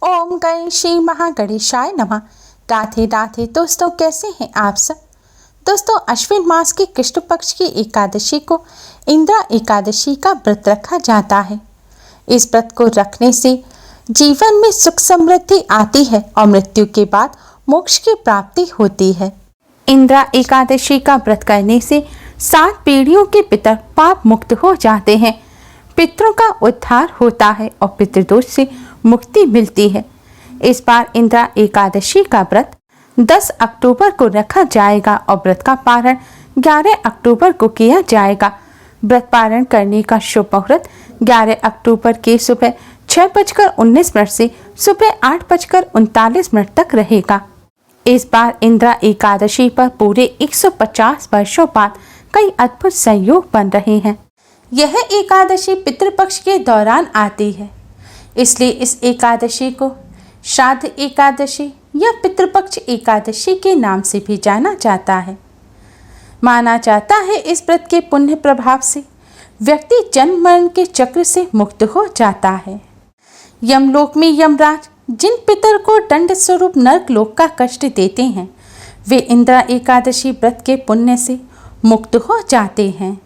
ओम गणेशी महागणेशाय नमः। राधे राधे दोस्तों, कैसे हैं आप सब। दोस्तों, अश्विन मास की कृष्ण पक्ष की एकादशी को इंद्रा एकादशी का व्रत रखा जाता है। इस व्रत को रखने से जीवन में सुख समृद्धि आती है और मृत्यु के बाद मोक्ष की प्राप्ति होती है। इंद्रा एकादशी का व्रत करने से 7 पीढ़ियों के पितर पाप मुक्त हो जाते हैं, पितरों का उद्धार होता है और पितृदोष से मुक्ति मिलती है। इस बार इंद्रा एकादशी का व्रत 10 अक्टूबर को रखा जाएगा और व्रत का पारण 11 अक्टूबर को किया जाएगा। व्रत पारण करने का शुभ मुहूर्त 11 अक्टूबर की सुबह 6:19 से सुबह 8:39 तक रहेगा। इस बार इंद्रा एकादशी पर पूरे 150 वर्षों बाद कई अद्भुत संयोग बन रहे हैं। यह एकादशी पितृपक्ष के दौरान आती है, इसलिए इस एकादशी को श्राद्ध एकादशी या पितृपक्ष एकादशी के नाम से भी जाना जाता है। माना जाता है इस व्रत के पुण्य प्रभाव से व्यक्ति जन्म मरण के चक्र से मुक्त हो जाता है। यमलोक में यमराज जिन पितर को दंड स्वरूप नरक लोक का कष्ट देते हैं, वे इंद्रा एकादशी व्रत के पुण्य से मुक्त हो जाते हैं।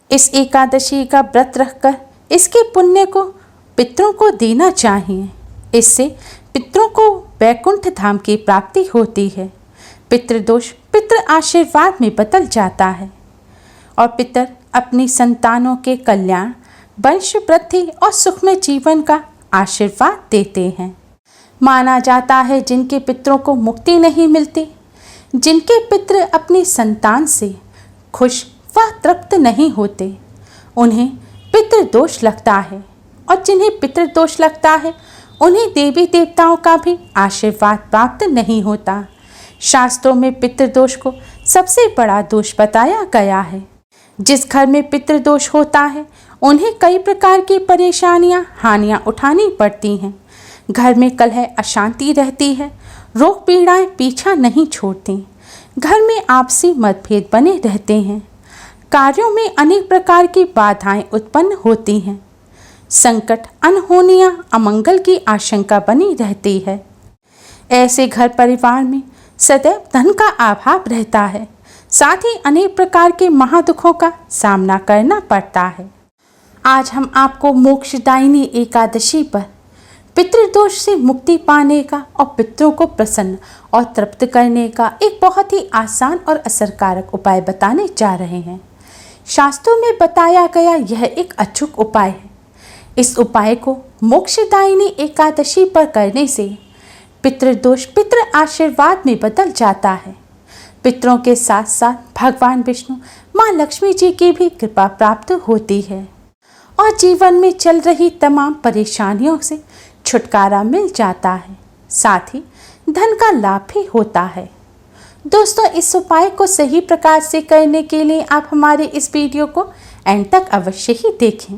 इस एकादशी का व्रत रखकर इसके पुण्य को पितरों को देना चाहिए। इससे पितरों को वैकुंठ धाम की प्राप्ति होती है। पितृदोष पितृ आशीर्वाद में बदल जाता है और पितर अपनी संतानों के कल्याण, वंश वृद्धि और सुखमय जीवन का आशीर्वाद देते हैं। माना जाता है जिनके पितरों को मुक्ति नहीं मिलती, जिनके पितृ अपनी संतान से खुश व तृप्त नहीं होते, उन्हें पितृदोष लगता है और जिन्हें पितृदोष लगता है उन्हें देवी देवताओं का भी आशीर्वाद प्राप्त नहीं होता। शास्त्रों में पितृदोष को सबसे बड़ा दोष बताया गया है। जिस घर में पितृदोष होता है उन्हें कई प्रकार की परेशानियां, हानियां उठानी पड़ती हैं। घर में कलह, अशांति रहती है, रोग पीड़ाएं पीछा नहीं छोड़ती, घर में आपसी मतभेद बने रहते हैं, कार्यों में अनेक प्रकार की बाधाएं उत्पन्न होती हैं, संकट, अनहोनियां, अमंगल की आशंका बनी रहती है। ऐसे घर परिवार में सदैव धन का अभाव रहता है, साथ ही अनेक प्रकार के महादुखों का सामना करना पड़ता है। आज हम आपको मोक्षदायिनी एकादशी पर पितृदोष से मुक्ति पाने का और पितरों को प्रसन्न और तृप्त करने का एक बहुत ही आसान और असरकारक उपाय बताने जा रहे हैं। शास्त्रों में बताया गया यह एक अचूक उपाय है। इस उपाय को मोक्षदायिनी एकादशी पर करने से पितृदोष पितृ आशीर्वाद में बदल जाता है। पितरों के साथ साथ भगवान विष्णु, माँ लक्ष्मी जी की भी कृपा प्राप्त होती है और जीवन में चल रही तमाम परेशानियों से छुटकारा मिल जाता है। साथ ही धन का लाभ भी होता है। दोस्तों, इस उपाय को सही प्रकार से करने के लिए आप हमारे इस वीडियो को एंड तक अवश्य ही देखें।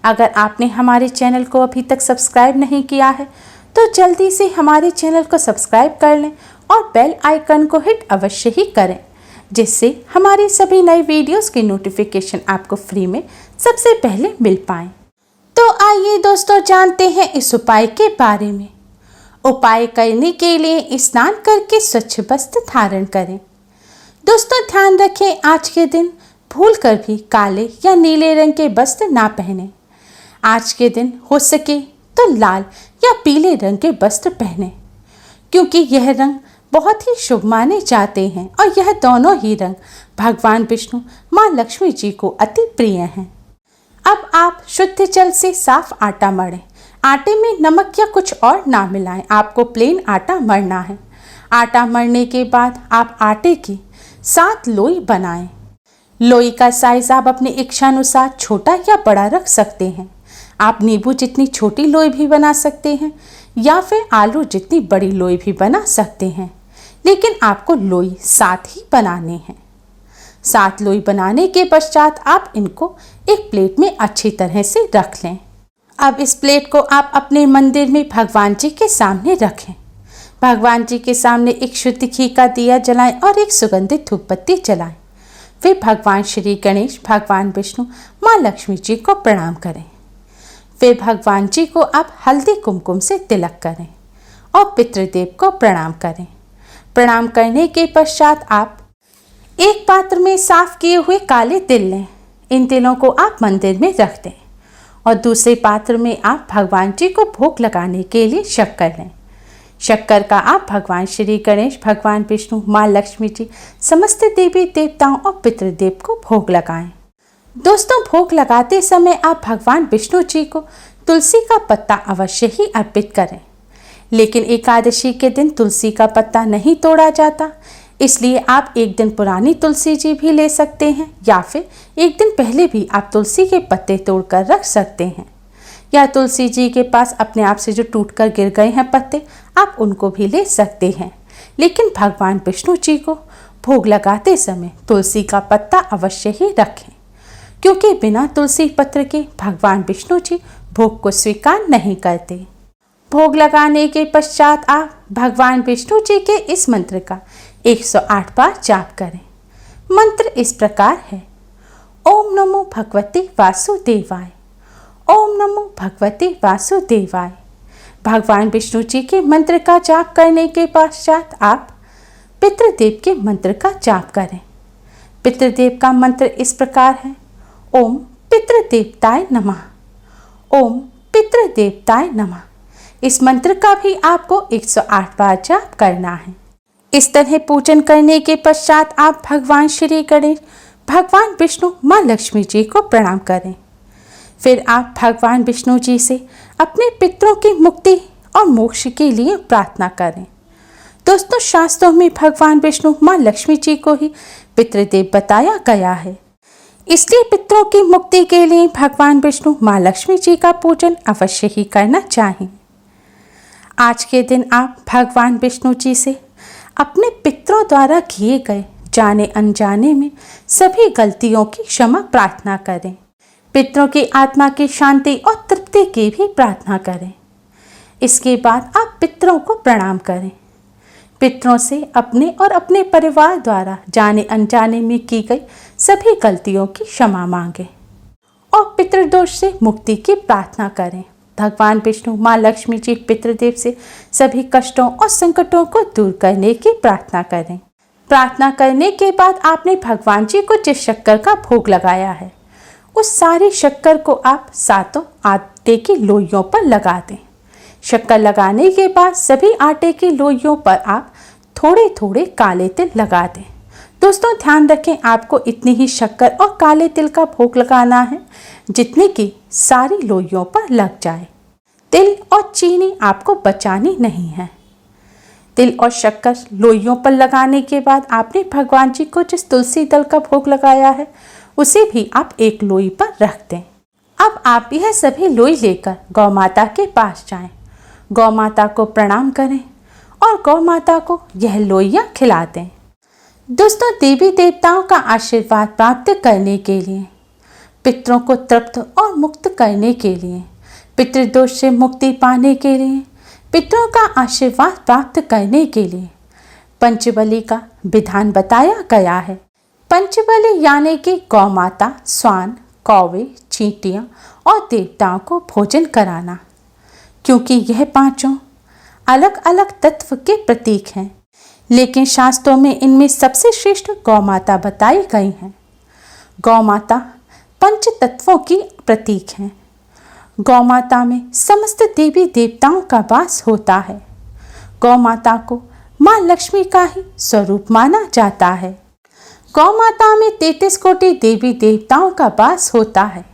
अगर आपने हमारे चैनल को अभी तक सब्सक्राइब नहीं किया है तो जल्दी से हमारे चैनल को सब्सक्राइब कर लें और बेल आइकन को हिट अवश्य ही करें, जिससे हमारी सभी नई वीडियोस की नोटिफिकेशन आपको फ्री में सबसे पहले मिल पाए। तो आइए दोस्तों, जानते हैं इस उपाय के बारे में। उपाय करने के लिए स्नान करके स्वच्छ वस्त्र धारण करें। दोस्तों, ध्यान रखें, आज के दिन भूलकर भी काले या नीले रंग के वस्त्र ना पहने। आज के दिन हो सके तो लाल या पीले रंग के वस्त्र पहने, क्योंकि यह रंग बहुत ही शुभ माने जाते हैं और यह दोनों ही रंग भगवान विष्णु, माँ लक्ष्मी जी को अति प्रिय हैं। अब आप शुद्ध जल से साफ आटा मढ़ें। आटे में नमक या कुछ और ना मिलाएं, आपको प्लेन आटा मढ़ना है। आटा मढ़ने के बाद आप आटे की 7 लोई बनाएं। लोई का साइज आप अपने इच्छानुसार छोटा या बड़ा रख सकते हैं। आप नींबू जितनी छोटी लोई भी बना सकते हैं या फिर आलू जितनी बड़ी लोई भी बना सकते हैं, लेकिन आपको लोई 7 ही बनाने हैं। 7 लोई बनाने के पश्चात आप इनको एक प्लेट में अच्छी तरह से रख लें। अब इस प्लेट को आप अपने मंदिर में भगवान जी के सामने रखें। भगवान जी के सामने एक शुद्ध घी का दिया जलाएं और एक सुगंधित धूप बत्ती जलाएं। फिर भगवान श्री गणेश, भगवान विष्णु, माँ लक्ष्मी जी को प्रणाम करें। फिर भगवान जी को आप हल्दी कुमकुम से तिलक करें। और पितृदेव को प्रणाम करें। प्रणाम करने के पश्चात आप एक पात्र में साफ किए हुए काले तिल लें। इन तिलों को आप मंदिर में रख दें और दूसरे पात्र में आप भगवान जी को भोग लगाने के लिए शक्कर लें। शक्कर का आप भगवान श्री गणेश, भगवान विष्णु, माँ लक्ष्मी जी, समस्त देवी देवताओं और पितृदेव को भोग लगाएं। दोस्तों, भोग लगाते समय आप भगवान विष्णु जी को तुलसी का पत्ता अवश्य ही अर्पित करें। लेकिन एकादशी के दिन तुलसी का पत्ता नहीं तोड़ा जाता, इसलिए आप एक दिन पुरानी तुलसी जी भी ले सकते हैं या फिर एक दिन पहले भी आप तुलसी के पत्ते तोड़कर रख सकते हैं। या तुलसी जी के पास अपने आप से जो टूटकर गिर गए हैं पत्ते, आप उनको भी ले सकते हैं। लेकिन भगवान विष्णु जी को भोग लगाते समय तुलसी का पत्ता अवश्य ही रखें, क्योंकि बिना तुलसी पत्र के भगवान विष्णु जी भोग को स्वीकार नहीं करते। भोग लगाने के पश्चात आप भगवान विष्णु जी के इस मंत्र का 108 बार जाप करें। मंत्र इस प्रकार है: ओम नमो भगवते वासुदेवाय, ओम नमो भगवते वासुदेवाय। भगवान विष्णु जी के मंत्र का जाप करने के पश्चात आप पितृदेव के मंत्र का जाप करें। पितृदेव का मंत्र इस प्रकार है: ओम पितृदेवताय नमः, ओम पितृदेवताय नमः। इस मंत्र का भी आपको 108 बार जाप करना है। इस तरह पूजन करने के पश्चात आप भगवान श्री गणेश, भगवान विष्णु, माँ लक्ष्मी जी को प्रणाम करें। फिर आप भगवान विष्णु जी से अपने पितरों की मुक्ति और मोक्ष के लिए प्रार्थना करें। दोस्तों, शास्त्रों में भगवान विष्णु, माँ लक्ष्मी जी को ही पितृदेव बताया गया है, इसलिए पितरों की मुक्ति के लिए भगवान विष्णु, माँ लक्ष्मी जी का पूजन अवश्य ही करना चाहिए। आज के दिन आप भगवान विष्णु जी से अपने पितरों द्वारा किए गए जाने अनजाने में सभी गलतियों की क्षमा प्रार्थना करें। पितरों की आत्मा की शांति और तृप्ति की भी प्रार्थना करें। इसके बाद आप पितरों को प्रणाम करें। पितरों से अपने और अपने परिवार द्वारा जाने अनजाने में की गई सभी गलतियों की क्षमा मांगें और पितृदोष से मुक्ति की प्रार्थना करें। भगवान विष्णु, माँ लक्ष्मी जी, पितृदेव से सभी कष्टों और संकटों को दूर करने की प्रार्थना करें। प्रार्थना करने के बाद आपने भगवान जी को जिस शक्कर का भोग लगाया है, उस सारी शक्कर को आप सातों आटे की लोइयों पर लगा दें। शक्कर लगाने के बाद सभी आटे की लोइयों पर आप थोड़े थोड़े काले तिल लगा दें। दोस्तों, ध्यान रखें, आपको इतनी ही शक्कर और काले तिल का भोग लगाना है जितने की सारी लोइयों पर लग जाए। तिल और चीनी आपको बचानी नहीं है। तिल और शक्कर लोइयों पर लगाने के बाद आपने भगवान जी को जिस तुलसी दल का भोग लगाया है, उसे भी आप एक लोई पर रख दें। अब आप यह सभी लोई लेकर गौ माता के पास जाएं। गौ माता को प्रणाम करें और गौ माता को यह लोइयाँ खिला दें। दोस्तों, देवी देवताओं का आशीर्वाद प्राप्त करने के लिए, पितरों को तृप्त और मुक्त करने के लिए, पितृदोष से मुक्ति पाने के लिए, पितरों का आशीर्वाद प्राप्त करने के लिए पंचबलि का विधान बताया गया है। पंचबलि यानी कि गौ माता, स्वान, कौवे, चींटियाँ और देवताओं को भोजन कराना, क्योंकि यह पांचों अलग अलग तत्व के प्रतीक हैं, लेकिन शास्त्रों में इनमें सबसे श्रेष्ठ गौ माता बताई गई हैं। गौ माता पंच तत्वों की प्रतीक हैं। गौ माता में समस्त देवी देवताओं का वास होता है। गौ माता को माँ लक्ष्मी का ही स्वरूप माना जाता है। गौ माता में 33 कोटि देवी देवताओं का वास होता है।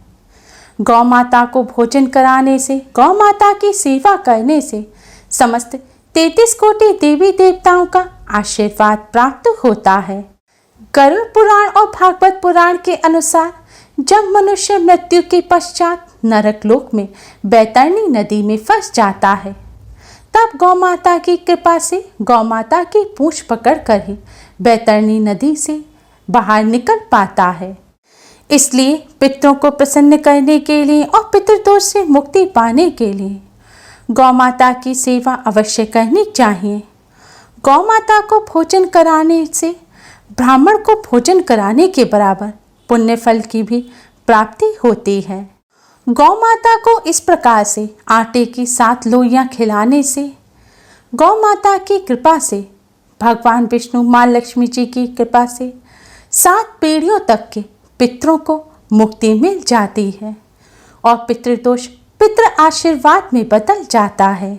गौ माता को भोजन कराने से, गौ माता की सेवा करने से समस्त 33 कोटि देवी देवताओं का आशीर्वाद प्राप्त होता है। गरुड़ पुराण और भागवत पुराण के अनुसार जब मनुष्य मृत्यु के पश्चात नरक लोक में बैतरणी नदी में फंस जाता है, तब गौ माता की कृपा से गौ माता की पूंछ पकड़कर ही बैतरणी नदी से बाहर निकल पाता है। इसलिए पितरों को प्रसन्न करने के लिए और पितृदोष से मुक्ति पाने के लिए गौ माता की सेवा अवश्य करनी चाहिए। गौ माता को भोजन कराने से ब्राह्मण को भोजन कराने के बराबर पुण्य फल की भी प्राप्ति होती है। गौ माता को इस प्रकार से आटे की 7 लोइयाँ खिलाने से गौ माता की कृपा से, भगवान विष्णु माँ लक्ष्मी जी की कृपा से 7 पीढ़ियों तक के पितरों को मुक्ति मिल जाती है और पितृदोष पितृ आशीर्वाद में बदल जाता है।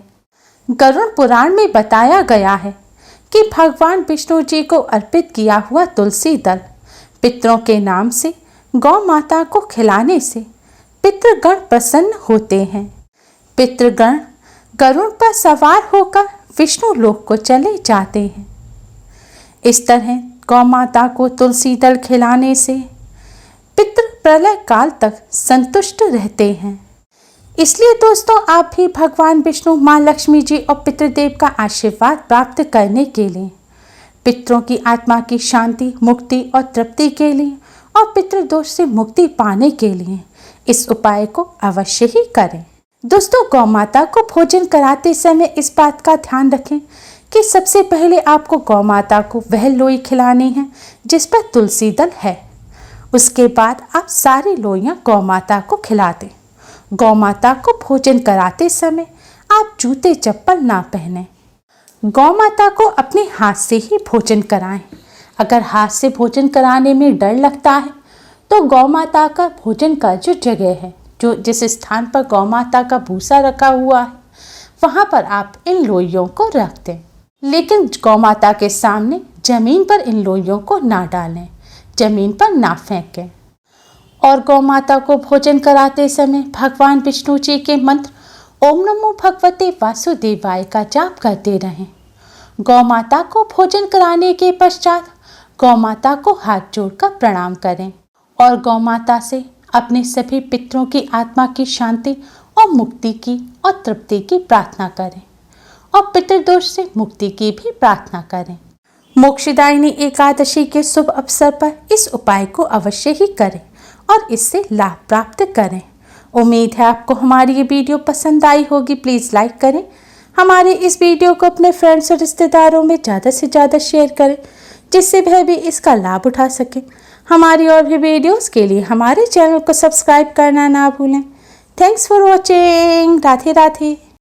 गरुड़ पुराण में बताया गया है कि भगवान विष्णु जी को अर्पित किया हुआ तुलसी दल पितरों के नाम से गौ माता को खिलाने से पितृगण प्रसन्न होते हैं। पितृगण गरुड़ पर सवार होकर विष्णु लोक को चले जाते हैं। इस तरह गौ माता को तुलसी दल खिलाने से पितृ प्रलय काल तक संतुष्ट रहते हैं। इसलिए दोस्तों, आप भी भगवान विष्णु, माँ लक्ष्मी जी और पितृदेव का आशीर्वाद प्राप्त करने के लिए, पितरों की आत्मा की शांति, मुक्ति और तृप्ति के लिए और पितृदोष से मुक्ति पाने के लिए इस उपाय को अवश्य ही करें। दोस्तों, गौ माता को भोजन कराते समय इस बात का ध्यान रखें कि सबसे पहले आपको गौ माता को वह लोई खिलानी है जिस पर तुलसी दल है। उसके बाद आप सारी लोइयां गौ माता को खिला दें। गौ माता को भोजन कराते समय आप जूते चप्पल ना पहनें। गौ माता को अपने हाथ से ही भोजन कराएं। अगर हाथ से भोजन कराने में डर लगता है तो गौ माता का भोजन का जो जगह है, जो जिस स्थान पर गौ माता का भूसा रखा हुआ है, वहाँ पर आप इन लोइयों को रख दें। लेकिन गौ माता के सामने जमीन पर इन लोइयों को ना डालें, जमीन पर ना फेंकें। और गौ माता को भोजन कराते समय भगवान विष्णु जी के मंत्र ओम नमो भगवते वासुदेवाय का जाप करते रहें। गौ माता को भोजन कराने के पश्चात गौ माता को हाथ जोड़कर प्रणाम करें और गौ माता से अपने सभी पितरों की आत्मा की शांति और मुक्ति की और तृप्ति की प्रार्थना करें और पितृदोष से मुक्ति की भी प्रार्थना करें। मोक्षदायिनी एकादशी के शुभ अवसर पर इस उपाय को अवश्य ही करें और इससे लाभ प्राप्त करें। उम्मीद है आपको हमारी ये वीडियो पसंद आई होगी। प्लीज़ लाइक करें, हमारे इस वीडियो को अपने फ्रेंड्स और रिश्तेदारों में ज़्यादा से ज़्यादा शेयर करें जिससे वह भी इसका लाभ उठा सकें। हमारी और भी वीडियोस के लिए हमारे चैनल को सब्सक्राइब करना ना भूलें। Thanks for watching. Radhe Radhe.